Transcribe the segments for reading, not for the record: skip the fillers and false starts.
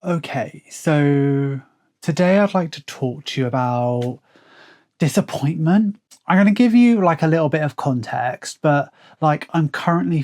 Okay, so today I'd like to talk to you about disappointment. I'm going to give you like a little bit of context, but I'm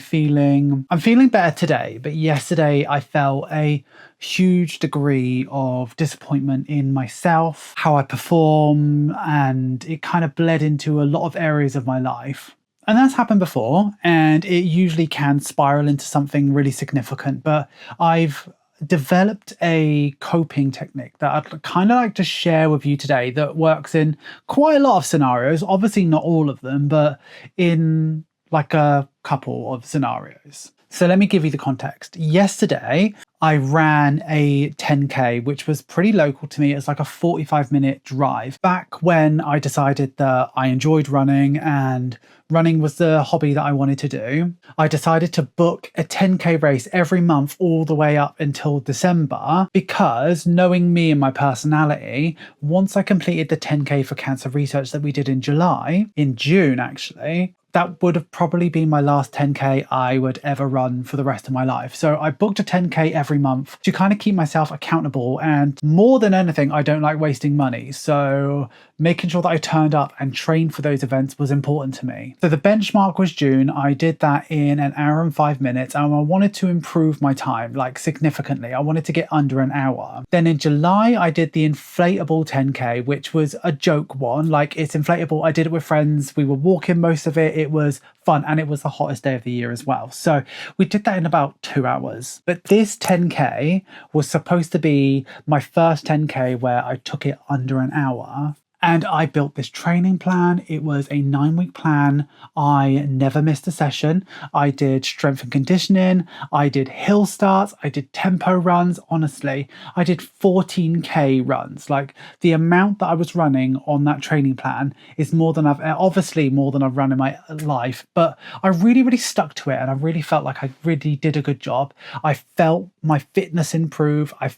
feeling better today, but yesterday I felt a huge degree of disappointment in myself, how I perform, and it kind of bled into a lot of areas of my life. And that's happened before, and it usually can spiral into something really significant, but I've developed a coping technique that I'd kind of like to share with you today that works in quite a lot of scenarios. Obviously, not all of them, but in like a couple of scenarios. So let me give you the context. Yesterday, I ran a 10K, which was pretty local to me. It's like a 45-minute drive. Back when I decided that I enjoyed running and running was the hobby that I wanted to do, I decided to book a 10K race every month all the way up until December because, knowing me and my personality, once I completed the 10K for cancer research that we did in June actually, that would have probably been my last 10K I would ever run for the rest of my life. So I booked a 10K every month to kind of keep myself accountable. And more than anything, I don't like wasting money. So making sure that I turned up and trained for those events was important to me. So the benchmark was June. I did that in an hour and 5 minutes, and I wanted to improve my time like significantly. I wanted to get under an hour. Then in July, I did the inflatable 10K, which was a joke one. Like, it's inflatable. I did it with friends. We were walking most of it. It was fun, and it was the hottest day of the year as well. So we did that in about 2 hours. But this 10K was supposed to be my first 10K where I took it under an hour. And I built this training plan. It was a 9-week plan. I never missed a session. I did strength and conditioning. I did hill starts. I did tempo runs. Honestly, I did 14K runs. Like, the amount that I was running on that training plan is more than I've run in my life. But I really, really stuck to it. And I really felt like I really did a good job. I felt my fitness improve. I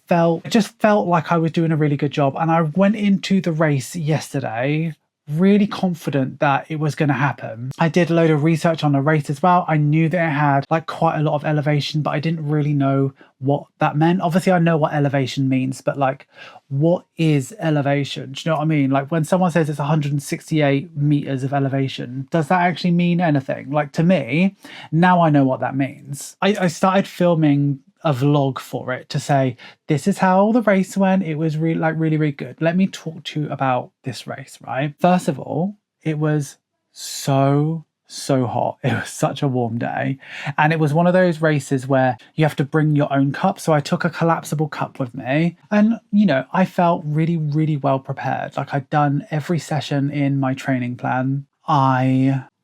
just felt like I was doing a really good job. And I went into the race yesterday really confident that it was going to happen. I did a load of research on the race as well. I knew that it had like quite a lot of elevation, but I didn't really know what that meant. Obviously, I know what elevation means, but like, what is elevation? Do you know what I mean? Like, when someone says it's 168 meters of elevation, does that actually mean anything? Like, to me, now I know what that means. I started filming a vlog for it to say, this is how the race went. It was really good. Let me talk to you about this race, right? First of all, it was so hot. It was such a warm day. And it was one of those races where you have to bring your own cup. So I took a collapsible cup with me, and, I felt really well prepared. Like, I'd done every session in my training plan.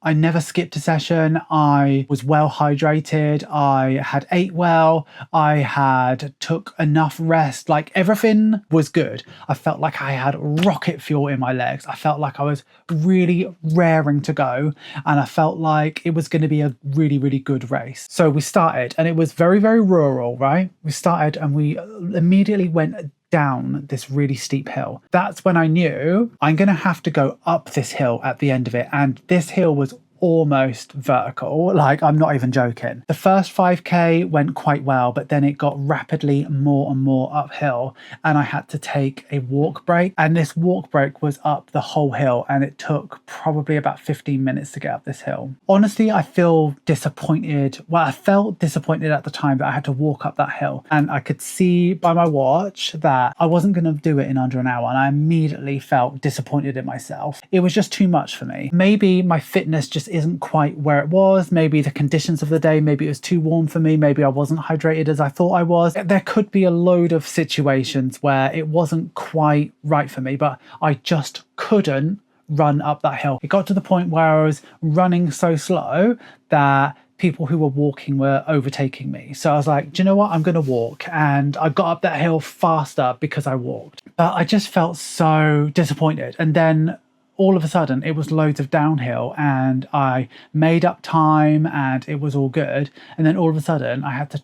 I never skipped a session. I was well hydrated. I had ate well. I had took enough rest. Like, everything was good. I felt like I had rocket fuel in my legs. I felt like I was really raring to go. And I felt like it was going to be a really good race. So we started, and it was very rural, right? We started and we immediately went down this really steep hill. That's when I knew I'm going to have to go up this hill at the end of it. And this hill was almost vertical. Like, I'm not even joking. The first 5K went quite well, but then it got rapidly more and more uphill, and I had to take a walk break. And this walk break was up the whole hill, and it took probably about 15 minutes to get up this hill. Honestly, I feel disappointed. Well, I felt disappointed at the time that I had to walk up that hill, and I could see by my watch that I wasn't going to do it in under an hour, and I immediately felt disappointed in myself. It was just too much for me. Maybe my fitness just isn't quite where it was. Maybe the conditions of the day, maybe it was too warm for me. Maybe I wasn't hydrated as I thought I was. There could be a load of situations where it wasn't quite right for me, but I just couldn't run up that hill. It got to the point where I was running so slow that people who were walking were overtaking me. So I was like, do you know what? I'm going to walk. And I got up that hill faster because I walked. But I just felt so disappointed. And then all of a sudden, it was loads of downhill, and I made up time and it was all good. And then all of a sudden, I had to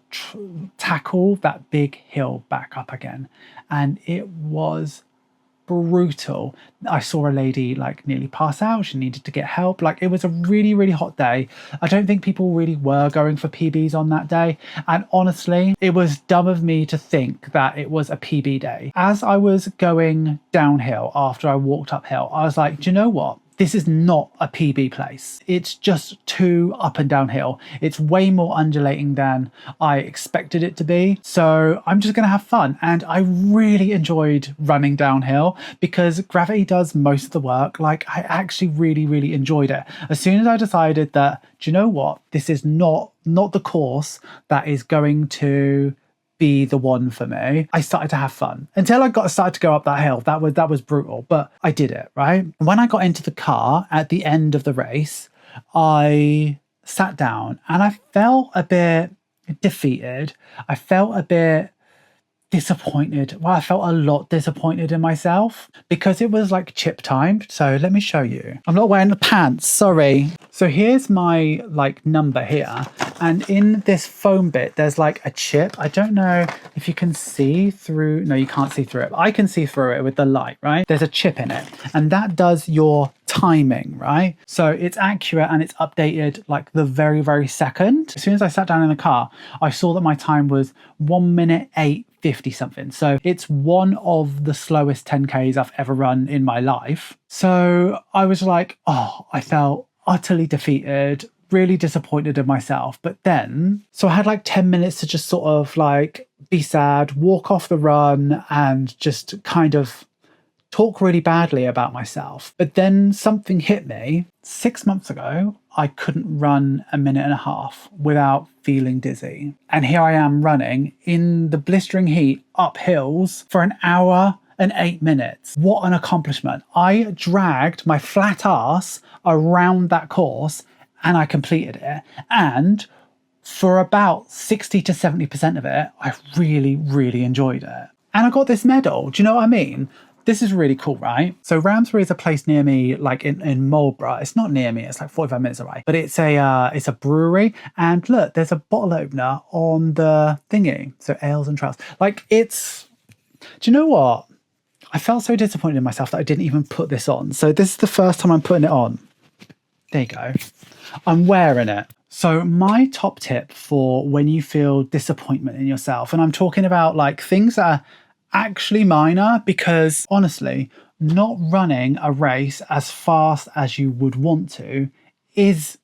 tackle that big hill back up again. And it was brutal. I saw a lady like nearly pass out. She needed to get help. Like, it was a really, really hot day. I don't think people really were going for PBs on that day. And honestly, it was dumb of me to think that it was a PB day. As I was going downhill after I walked uphill, I was like, do you know what? This is not a PB place. It's just too up and downhill. It's way more undulating than I expected it to be. So I'm just gonna have fun. And I really enjoyed running downhill because gravity does most of the work. Like, I actually really, really enjoyed it. As soon as I decided that, do you know what? This is not the course that is going to be the one for me, I started to have fun until I started to go up that hill. That was brutal, but I did it, right? When I got into the car at the end of the race, I sat down and I felt a bit defeated. I felt a bit disappointed. Well, I felt a lot disappointed in myself because it was like chip time. So let me show you. I'm not wearing the pants, sorry. So here's my like number here. And in this foam bit, there's like a chip. I don't know if you can see through. No, you can't see through it. I can see through it with the light, right? There's a chip in it and that does your timing, right? So it's accurate and it's updated like the very, very second. As soon as I sat down in the car, I saw that my time was 1 minute 8:50 something. So it's one of the slowest 10Ks I've ever run in my life. So I was like, oh, I felt utterly defeated, really disappointed in myself. But then, so I had like 10 minutes to just sort of like be sad, walk off the run and just kind of talk really badly about myself. But then something hit me. 6 months ago, I couldn't run a minute and a half without feeling dizzy. And here I am running in the blistering heat up hills for an hour and 8 minutes. What an accomplishment. I dragged my flat ass around that course and I completed it. And for about 60 to 70% of it, I really, really enjoyed it. And I got this medal. Do you know what I mean? This is really cool, right? So Ramsbury is a place near me, like in Marlborough. It's not near me, it's like 45 minutes away. But it's a brewery. And look, there's a bottle opener on the thingy. So ales and trails. Like, it's, do you know what? I felt so disappointed in myself that I didn't even put this on. So this is the first time I'm putting it on. There you go. I'm wearing it. So my top tip for when you feel disappointment in yourself, and I'm talking about like things that are actually minor, because honestly, not running a race as fast as you would want to is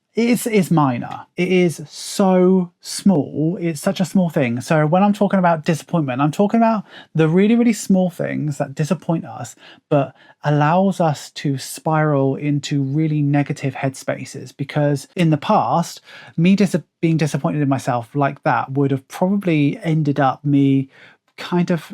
minor. It is so small. It's such a small thing. So when I'm talking about disappointment, I'm talking about the really, really small things that disappoint us, but allows us to spiral into really negative headspaces. Because in the past, me being disappointed in myself like that would have probably ended up me kind of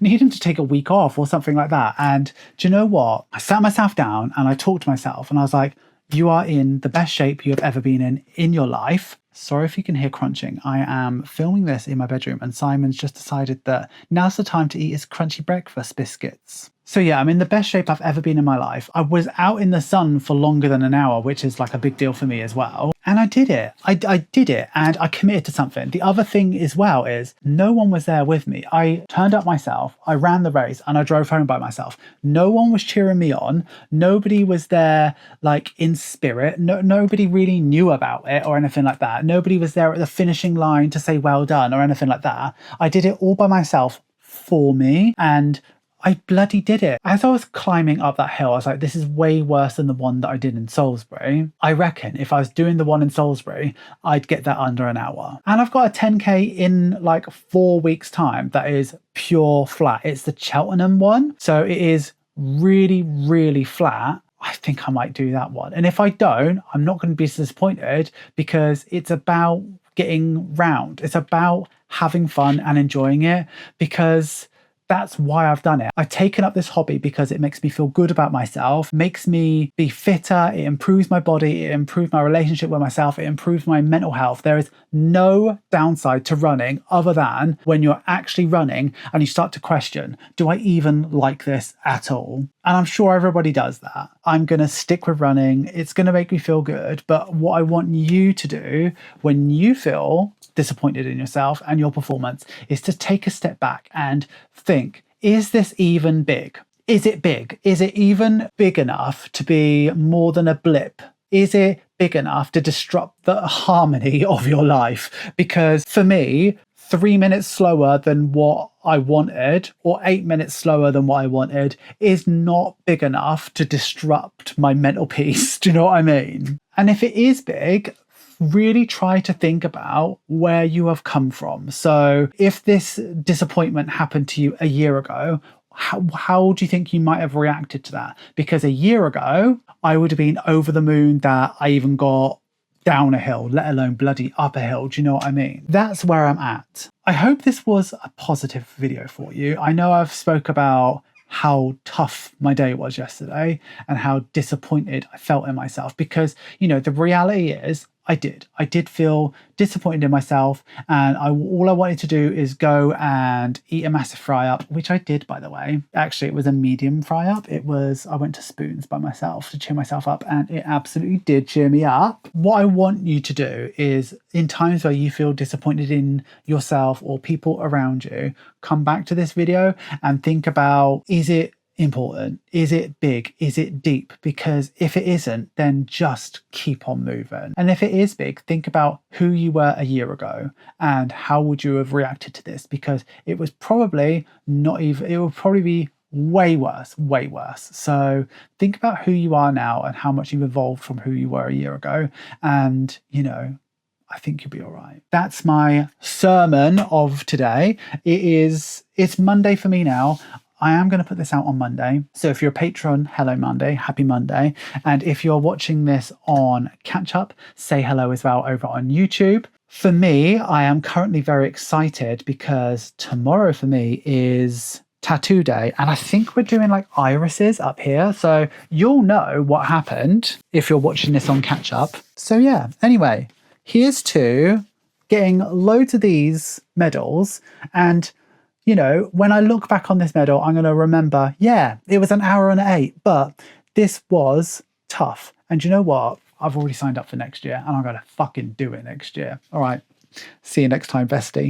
needing to take a week off or something like that. And do you know what? I sat myself down and I talked to myself and I was like, you are in the best shape you have ever been in your life. Sorry if you can hear crunching. I am filming this in my bedroom and Simon's just decided that now's the time to eat his crunchy breakfast biscuits. So yeah, I'm in the best shape I've ever been in my life. I was out in the sun for longer than an hour, which is like a big deal for me as well. And I did it. I did it and I committed to something. The other thing as well is no one was there with me. I turned up myself, I ran the race and I drove home by myself. No one was cheering me on. Nobody was there like in spirit. Nobody really knew about it or anything like that. Nobody was there at the finishing line to say well done or anything like that. I did it all by myself for me and I bloody did it. As I was climbing up that hill, I was like, this is way worse than the one that I did in Salisbury. I reckon if I was doing the one in Salisbury, I'd get that under an hour. And I've got a 10K in like 4 weeks time that is pure flat. It's the Cheltenham one. So it is really, really flat. I think I might do that one. And if I don't, I'm not going to be disappointed because it's about getting round. It's about having fun and enjoying it because that's why I've done it. I've taken up this hobby because it makes me feel good about myself, makes me be fitter, it improves my body, it improves my relationship with myself, it improves my mental health. There is no downside to running other than when you're actually running and you start to question, do I even like this at all? And I'm sure everybody does that. I'm going to stick with running. It's going to make me feel good. But what I want you to do when you feel disappointed in yourself and your performance is to take a step back and think, is this even big? Is it big? Is it even big enough to be more than a blip? Is it big enough to disrupt the harmony of your life? Because for me, 3 minutes slower than what I wanted, or 8 minutes slower than what I wanted, is not big enough to disrupt my mental peace. Do you know what I mean? And if it is big, really try to think about where you have come from. So if this disappointment happened to you a year ago, how do you think you might have reacted to that? Because a year ago, I would have been over the moon that I even got down a hill, let alone bloody up a hill. Do you know what I mean? That's where I'm at. I hope this was a positive video for you. I know I've spoke about how tough my day was yesterday and how disappointed I felt in myself, because, you know, the reality is I did feel disappointed in myself, and all I wanted to do is go and eat a massive fry up, which I did, by the way. Actually, it was a medium fry up. I went to Spoons by myself to cheer myself up, and it absolutely did cheer me up. What I want you to do is, in times where you feel disappointed in yourself or people around you, come back to this video and think about, is it important? Is it big? Is it deep? Because if it isn't, then just keep on moving. And if it is big, think about who you were a year ago and how would you have reacted to this? Because it was probably not even, it would probably be way worse, way worse. So think about who you are now and how much you've evolved from who you were a year ago. And, you know, I think you'll be all right. That's my sermon of today. It's Monday for me now. I am going to put this out on Monday. So if you're a patron, hello Monday, happy Monday. And if you're watching this on catch up, say hello as well over on YouTube. For me, I am currently very excited because tomorrow for me is tattoo day. And I think we're doing like irises up here. So you'll know what happened if you're watching this on catch up. So yeah, anyway, here's to getting loads of these medals. And you know, when I look back on this medal, I'm going to remember, yeah, it was an hour and 8, but this was tough. And you know what? I've already signed up for next year and I'm going to fucking do it next year. All right. See you next time, bestie.